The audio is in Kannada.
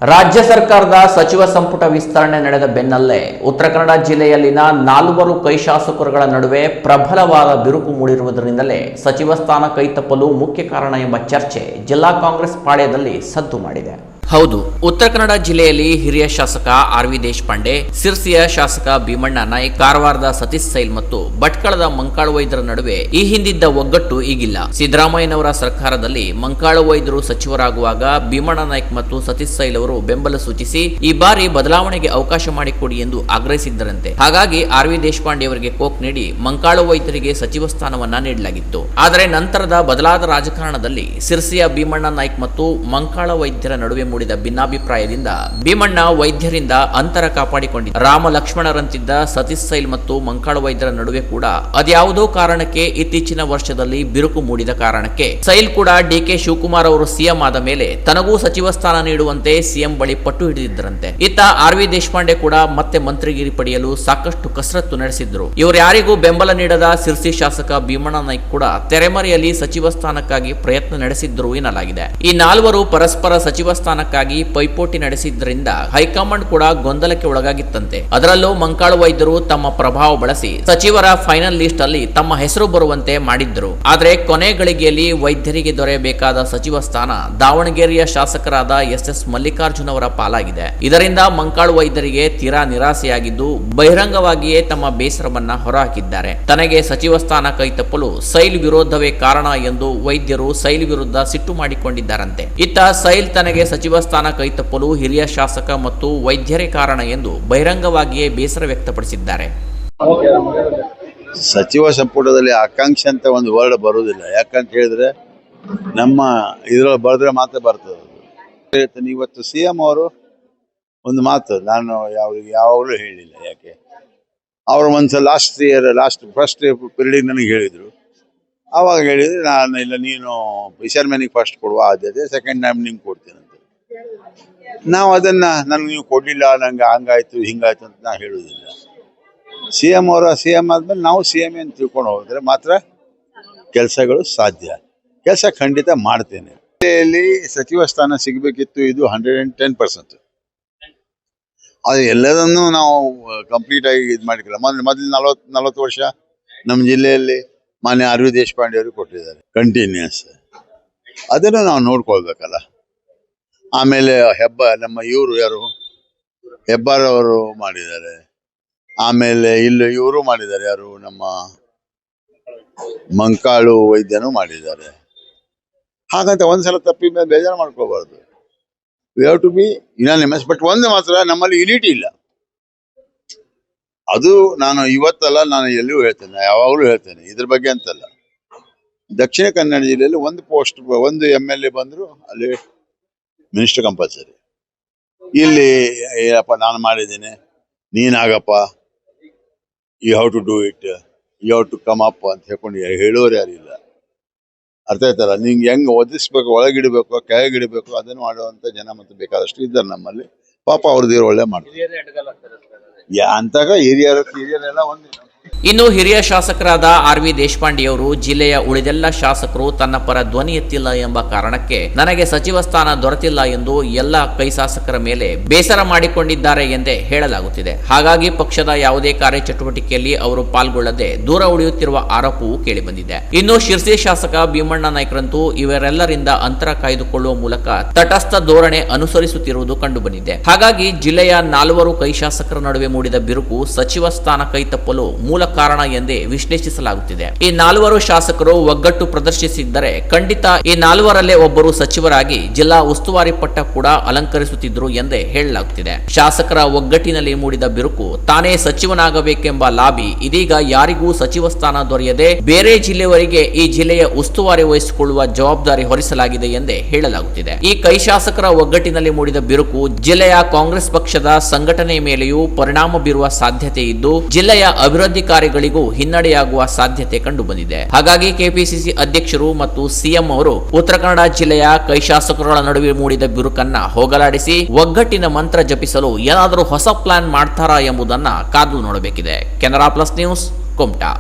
ರಾಜ್ಯ ಸರ್ಕಾರದ ಸಚಿವ ಸಂಪುಟ ವಿಸ್ತರಣೆ ನಡೆದ ಬೆನ್ನಲ್ಲೇ ಉತ್ತರ ಕನ್ನಡ ಜಿಲ್ಲೆಯಲ್ಲಿನ 4 ಕೈ ಶಾಸಕರುಗಳ ನಡುವೆ ಪ್ರಬಲವಾದ ಬಿರುಕು ಮೂಡಿರುವುದರಿಂದಲೇ ಸಚಿವ ಸ್ಥಾನ ಕೈತಪ್ಪಲು ಮುಖ್ಯ ಕಾರಣ ಎಂಬ ಚರ್ಚೆ ಜಿಲ್ಲಾ ಕಾಂಗ್ರೆಸ್ ಪಾಳ್ಯದಲ್ಲಿ ಸದ್ದು ಮಾಡಿದೆ. ಹೌದು, ಉತ್ತರ ಕನ್ನಡ ಜಿಲ್ಲೆಯಲ್ಲಿ ಹಿರಿಯ ಶಾಸಕ ಆರ್.ವಿ. ದೇಶಪಾಂಡೆ, ಸಿರ್ಸಿಯ ಶಾಸಕ ಭೀಮಣ್ಣ ನಾಯ್ಕ್, ಕಾರವಾರದ ಸತೀಶ್ ಸೈಲ್ ಮತ್ತು ಭಟ್ಕಳದ ಮಂಕಾಳು ವೈದ್ಯರ ನಡುವೆ ಈ ಹಿಂದಿದ್ದ ಒಗ್ಗಟ್ಟು ಈಗಿಲ್ಲ. ಸಿದ್ದರಾಮಯ್ಯನವರ ಸರ್ಕಾರದಲ್ಲಿ ಮಂಕಾಳು ವೈದ್ಯರು ಸಚಿವರಾಗುವಾಗ ಭೀಮಣ್ಣ ನಾಯ್ಕ್ ಮತ್ತು ಸತೀಶ್ ಸೈಲ್ ಅವರು ಬೆಂಬಲ ಸೂಚಿಸಿ ಈ ಬಾರಿ ಬದಲಾವಣೆಗೆ ಅವಕಾಶ ಮಾಡಿಕೊಡಿ ಎಂದು ಆಗ್ರಹಿಸಿದ್ದರಂತೆ. ಹಾಗಾಗಿ ಆರ್.ವಿ. ದೇಶಪಾಂಡೆ ಅವರಿಗೆ ಕೋಕ್ ನೀಡಿ ಮಂಕಾಳು ವೈದ್ಯರಿಗೆ ಸಚಿವ ಸ್ಥಾನವನ್ನ ನೀಡಲಾಗಿತ್ತು. ಆದರೆ ನಂತರದ ಬದಲಾದ ರಾಜಕಾರಣದಲ್ಲಿ ಸಿರ್ಸಿಯ ಭೀಮಣ್ಣ ನಾಯ್ಕ್ ಮತ್ತು ಮಂಕಾಳ ವೈದ್ಯರ ನಡುವೆ ಮೂಡಿದ ಭಿನ್ನಾಭಿಪ್ರಾಯದಿಂದ ಭೀಮಣ್ಣ ವೈದ್ಯರಿಂದ ಅಂತರ ಕಾಪಾಡಿಕೊಂಡಿದ್ದ. ರಾಮ ಲಕ್ಷ್ಮಣರಂತಿದ್ದ ಸತೀಶ್ ಸೈಲ್ ಮತ್ತು ಮಂಕಾಳು ವೈದ್ಯರ ನಡುವೆ ಕೂಡ ಅದ್ಯಾವುದೋ ಕಾರಣಕ್ಕೆ ಇತ್ತೀಚಿನ ವರ್ಷದಲ್ಲಿ ಬಿರುಕು ಮೂಡಿದ ಕಾರಣಕ್ಕೆ ಸೈಲ್ ಕೂಡ ಡಿ.ಕೆ. ಶಿವಕುಮಾರ್ ಅವರು ಸಿಎಂ ಆದ ಮೇಲೆ ತನಗೂ ಸಚಿವ ಸ್ಥಾನ ನೀಡುವಂತೆ ಸಿಎಂ ಬಳಿ ಪಟ್ಟು ಹಿಡಿದಿದ್ದರಂತೆ. ಇತ್ತ ಆರ್.ವಿ. ದೇಶಪಾಂಡೆ ಕೂಡ ಮತ್ತೆ ಮಂತ್ರಿಗಿರಿ ಪಡೆಯಲು ಸಾಕಷ್ಟು ಕಸರತ್ತು ನಡೆಸಿದ್ರು. ಇವರು ಯಾರಿಗೂ ಬೆಂಬಲ ನೀಡದ ಸಿರ್ಸಿ ಶಾಸಕ ಭೀಮಣ್ಣ ನಾಯ್ಕ್ ಕೂಡ ತೆರೆಮರೆಯಲ್ಲಿ ಸಚಿವ ಸ್ಥಾನಕ್ಕಾಗಿ ಪ್ರಯತ್ನ ನಡೆಸಿದ್ರು ಎನ್ನಲಾಗಿದೆ. ಈ 4 ಪರಸ್ಪರ ಸಚಿವ ಸ್ಥಾನಕ್ಕಾಗಿ ಪೈಪೋಟಿ ನಡೆಸಿದ್ದರಿಂದ ಹೈಕಮಾಂಡ್ ಕೂಡ ಗೊಂದಲಕ್ಕೆ ಒಳಗಾಗಿತ್ತಂತೆ. ಅದರಲ್ಲೂ ಮಂಕಾಳು ವೈದ್ಯರು ತಮ್ಮ ಪ್ರಭಾವ ಬಳಸಿ ಸಚಿವರ ಫೈನಲ್ ಲಿಸ್ಟ್ ಅಲ್ಲಿ ತಮ್ಮ ಹೆಸರು ಬರುವಂತೆ ಮಾಡಿದ್ರು. ಆದರೆ ಕೊನೆ ಗಳಿಗೆಯಲ್ಲಿ ವೈದ್ಯರಿಗೆ ದೊರೆಯಬೇಕಾದ ಸಚಿವ ಸ್ಥಾನ ದಾವಣಗೆರೆಯ ಶಾಸಕರಾದ ಎಸ್ ಮಲ್ಲಿಕಾರ್ಜುನ್ ಅವರ ಪಾಲಾಗಿದೆ. ಇದರಿಂದ ಮಂಕಾಳು ವೈದ್ಯರಿಗೆ ತೀರಾ ನಿರಾಸೆಯಾಗಿದ್ದು ಬಹಿರಂಗವಾಗಿಯೇ ತಮ್ಮ ಬೇಸರವನ್ನ ಹೊರಹಾಕಿದ್ದಾರೆ. ತನಗೆ ಸಚಿವ ಸ್ಥಾನ ಕೈತಪ್ಪಲು ಸೈಲ್ ವಿರೋಧವೇ ಕಾರಣ ಎಂದು ವೈದ್ಯರು ಸೈಲ್ ವಿರುದ್ಧ ಸಿಟ್ಟು ಮಾಡಿಕೊಂಡಿದ್ದಾರಂತೆ. ಇತ್ತ ಸೈಲ್ ತನಗೆ ಸಚಿವ ಸ್ಥಾನ ಕೈತಪ್ಪಲು ಹಿರಿಯ ಶಾಸಕ ಮತ್ತು ವೈದ್ಯರೇ ಕಾರಣ ಎಂದು ಬಹಿರಂಗವಾಗಿಯೇ ಬೇಸರ ವ್ಯಕ್ತಪಡಿಸಿದ್ದಾರೆ. ಸಚಿವ ಸಂಪುಟದಲ್ಲಿ ಆಕಾಂಕ್ಷೆ ಅಂತ ಒಂದು ವರ್ಡ್ ಬರುವುದಿಲ್ಲ. ಯಾಕಂತ ಹೇಳಿದ್ರೆ ನಮ್ಮ ಇದ್ರೊಳಗೆ ಬರೆದ್ರೆ ಮಾತ್ರ ಬರ್ತದೆ. ಹೇಳ್ತೇನೆ, ಇವತ್ತು ಸಿಎಂ ಅವರು ಒಂದು ಮಾತು ನಾನು ಯಾವಾಗಲೂ ಹೇಳಿಲ್ಲ. ಯಾಕೆ ಅವರು ಒಂದ್ಸಲ ಫಸ್ಟ್ ಪೀರಿಯಡ್ ನನಗೆ ಹೇಳಿದ್ರು. ಆವಾಗ ಹೇಳಿದ್ರೆ ನಾನು ಇಲ್ಲ, ನೀನು ಫಿಶರ್ಮನಿಗೆ ಫಸ್ಟ್ ಕೊಡುವ ಆದ್ಯತೆ, ಸೆಕೆಂಡ್ ಟೈಮ್ ನಿಂಗೆ ಕೊಡ್ತೀನಿ ಅಂತ. ನಾವು ಅದನ್ನ ನನಗೆ ನೀವು ಕೊಡಲಿಲ್ಲ, ನಂಗೆ ಹಂಗಾಯ್ತು ಹಿಂಗಾಯ್ತು ಅಂತ ನಾ ಹೇಳುವುದಿಲ್ಲ. ಸಿಎಂ ಆದ್ಮೇಲೆ ನಾವು ಸಿಎಂ ಅಂತ ತಿಳ್ಕೊಂಡು ಹೋದ್ರೆ ಮಾತ್ರ ಕೆಲಸಗಳು ಸಾಧ್ಯ. ಕೆಲಸ ಖಂಡಿತ ಮಾಡ್ತೇನೆ. ಜಿಲ್ಲೆಯಲ್ಲಿ ಸಚಿವ ಸ್ಥಾನ ಸಿಗಬೇಕಿತ್ತು, ಇದು 110%. ಅದು ಎಲ್ಲದನ್ನು ನಾವು ಕಂಪ್ಲೀಟ್ ಆಗಿ ಇದು ಮಾಡಿಲ್ಲ. ಮೊದಲು 40 ವರ್ಷ ನಮ್ಮ ಜಿಲ್ಲೆಯಲ್ಲಿ ಮಾನ್ಯ ಆರ್.ವಿ. ದೇಶಪಾಂಡೆ ಅವರು ಕೊಟ್ಟಿದ್ದಾರೆ ಕಂಟಿನ್ಯೂಸ್. ಅದನ್ನು ನಾವು ನೋಡ್ಕೊಳ್ಬೇಕಲ್ಲ. ಆಮೇಲೆ ನಮ್ಮ ಇವರು ಯಾರು ಹೆಬ್ಬಾರವರು ಮಾಡಿದ್ದಾರೆ. ಆಮೇಲೆ ಇಲ್ಲಿ ಇವರು ಮಾಡಿದ್ದಾರೆ, ಯಾರು ನಮ್ಮ ಮಂಕಾಳು ವೈದ್ಯನೂ ಮಾಡಿದ್ದಾರೆ. ಹಾಗಂತ ಒಂದ್ಸಲ ತಪ್ಪಿ ಮೇಲೆ ಬೇಜಾರು ಮಾಡ್ಕೋಬಾರ್ದು. We have to be unanimous. But ಒಂದು ಮಾತ್ರ, ನಮ್ಮಲ್ಲಿ ಯುನಿಟಿ ಇಲ್ಲ. ಅದು ನಾನು ಇವತ್ತಲ್ಲ, ನಾನು ಎಲ್ಲಿಯೂ ಹೇಳ್ತೇನೆ, ಯಾವಾಗಲೂ ಹೇಳ್ತೇನೆ. ಇದ್ರ ಬಗ್ಗೆ ಅಂತಲ್ಲ, ದಕ್ಷಿಣ ಕನ್ನಡ ಜಿಲ್ಲೆಯಲ್ಲಿ ಒಂದು MLA ಬಂದ್ರು ಅಲ್ಲಿ ಮಿನಿಸ್ಟರ್ ಕಂಪಲ್ಸರಿ. ಇಲ್ಲಿ ಏನಪ್ಪ ನಾನು ಮಾಡಿದ್ದೇನೆ, ನೀನಾಗಪ್ಪ, you have to do it, you have to come up ಅಂತ ಹೇಳ್ಕೊಂಡು ಹೇಳೋರು ಯಾರಿಲ್ಲ. ಅರ್ಥ ಆಯ್ತಲ್ಲ? ನಿಂಗೆ ಹೆಂಗೆ ಒದಿಸ್ಬೇಕು, ಒಳಗಿಡಬೇಕು, ಕೆಳಗಿಡಬೇಕು, ಅದನ್ನು ಮಾಡುವಂತ ಜನ ಮತ್ತು ಬೇಕಾದಷ್ಟು ಇದ್ದಾರೆ ನಮ್ಮಲ್ಲಿ. ಪಾಪ ಅವ್ರದ್ದು ಒಳ್ಳೆ ಮಾಡ್ತಾರೆ. ಅಂತಾಗ ಹಿರಿಯರೆಲ್ಲ ಒಂದು. ಇನ್ನು ಹಿರಿಯ ಶಾಸಕರಾದ ಆರ್.ವಿ. ದೇಶಪಾಂಡೆಯವರು ಜಿಲ್ಲೆಯ ಉಳಿದೆಲ್ಲ ಶಾಸಕರು ತನ್ನ ಪರ ಧ್ವನಿ ಎತ್ತಿಲ್ಲ ಎಂಬ ಕಾರಣಕ್ಕೆ ನನಗೆ ಸಚಿವ ಸ್ಥಾನ ದೊರೆತಿಲ್ಲ ಎಂದು ಎಲ್ಲ ಕೈ ಶಾಸಕರ ಮೇಲೆ ಬೇಸರ ಮಾಡಿಕೊಂಡಿದ್ದಾರೆ ಎಂದೇ ಹೇಳಲಾಗುತ್ತಿದೆ. ಹಾಗಾಗಿ ಪಕ್ಷದ ಯಾವುದೇ ಕಾರ್ಯಚಟುವಟಿಕೆಯಲ್ಲಿ ಅವರು ಪಾಲ್ಗೊಳ್ಳದೆ ದೂರ ಉಳಿಯುತ್ತಿರುವ ಆರೋಪವೂ ಕೇಳಿಬಂದಿದೆ. ಇನ್ನು ಶಿರ್ಸಿ ಶಾಸಕ ಭೀಮಣ್ಣ ನಾಯ್ಕರಂತೂ ಇವರೆಲ್ಲರಿಂದ ಅಂತರ ಕಾಯ್ದುಕೊಳ್ಳುವ ಮೂಲಕ ತಟಸ್ಥ ಧೋರಣೆ ಅನುಸರಿಸುತ್ತಿರುವುದು ಕಂಡುಬಂದಿದೆ. ಹಾಗಾಗಿ ಜಿಲ್ಲೆಯ 4 ಕೈ ಶಾಸಕರ ನಡುವೆ ಮೂಡಿದ ಬಿರುಕು ಸಚಿವ ಸ್ಥಾನ ಕೈತಪ್ಪಲು ಮೂಲ ಕಾರಣ ಎಂದೇ ವಿಶ್ಲೇಷಿಸಲಾಗುತ್ತಿದೆ. ಈ 4 ಶಾಸಕರು ಒಗ್ಗಟ್ಟು ಪ್ರದರ್ಶಿಸಿದ್ದರೆ ಖಂಡಿತ ಈ 4ರಲ್ಲೇ ಒಬ್ಬರು ಸಚಿವರಾಗಿ ಜಿಲ್ಲಾ ಉಸ್ತುವಾರಿ ಪಟ್ಟ ಕೂಡ ಅಲಂಕರಿಸುತ್ತಿದ್ರು ಎಂದೇ ಹೇಳಲಾಗುತ್ತಿದೆ. ಶಾಸಕರ ಒಗ್ಗಟ್ಟಿನಲ್ಲಿ ಮೂಡಿದ ಬಿರುಕು ತಾನೇ ಸಚಿವನಾಗಬೇಕೆಂಬ ಲಾಬಿ ಇದೀಗ ಯಾರಿಗೂ ಸಚಿವ ಸ್ಥಾನ ದೊರೆಯದೆ ಬೇರೆ ಜಿಲ್ಲೆಯವರಿಗೆ ಈ ಜಿಲ್ಲೆಯ ಉಸ್ತುವಾರಿ ವಹಿಸಿಕೊಳ್ಳುವ ಜವಾಬ್ದಾರಿ ಹೊರಿಸಲಾಗಿದೆ ಎಂದೇ ಹೇಳಲಾಗುತ್ತಿದೆ. ಈ ಕೈ ಶಾಸಕರ ಒಗ್ಗಟ್ಟಿನಲ್ಲಿ ಮೂಡಿದ ಬಿರುಕು ಜಿಲ್ಲೆಯ ಕಾಂಗ್ರೆಸ್ ಪಕ್ಷದ ಸಂಘಟನೆ ಮೇಲೆಯೂ ಪರಿಣಾಮ ಬೀರುವ ಸಾಧ್ಯತೆ ಇದ್ದು ಜಿಲ್ಲೆಯ ಅಭಿವೃದ್ಧಿ ಕಾರ್ಯಗಳಿಗೂ ಹಿನ್ನಡೆಯಾಗುವ ಸಾಧ್ಯತೆ ಕಂಡುಬಂದಿದೆ. ಹಾಗಾಗಿ ಕೆಪಿಸಿಸಿ ಅಧ್ಯಕ್ಷರು ಮತ್ತು ಸಿಎಂ ಅವರು ಉತ್ತರ ಕನ್ನಡ ಜಿಲ್ಲೆಯ ಕೈ ಶಾಸಕರುಗಳ ನಡುವೆ ಮೂಡಿದ ಬಿರುಕನ್ನ ಹೋಗಲಾಡಿಸಿ ಒಗ್ಗಟ್ಟಿನ ಮಂತ್ರ ಜಪಿಸಲು ಏನಾದರೂ ಹೊಸ ಪ್ಲಾನ್ ಮಾಡ್ತಾರಾ ಎಂಬುದನ್ನ ಕಾದು ನೋಡಬೇಕಿದೆ. Canara plus news, Kumta.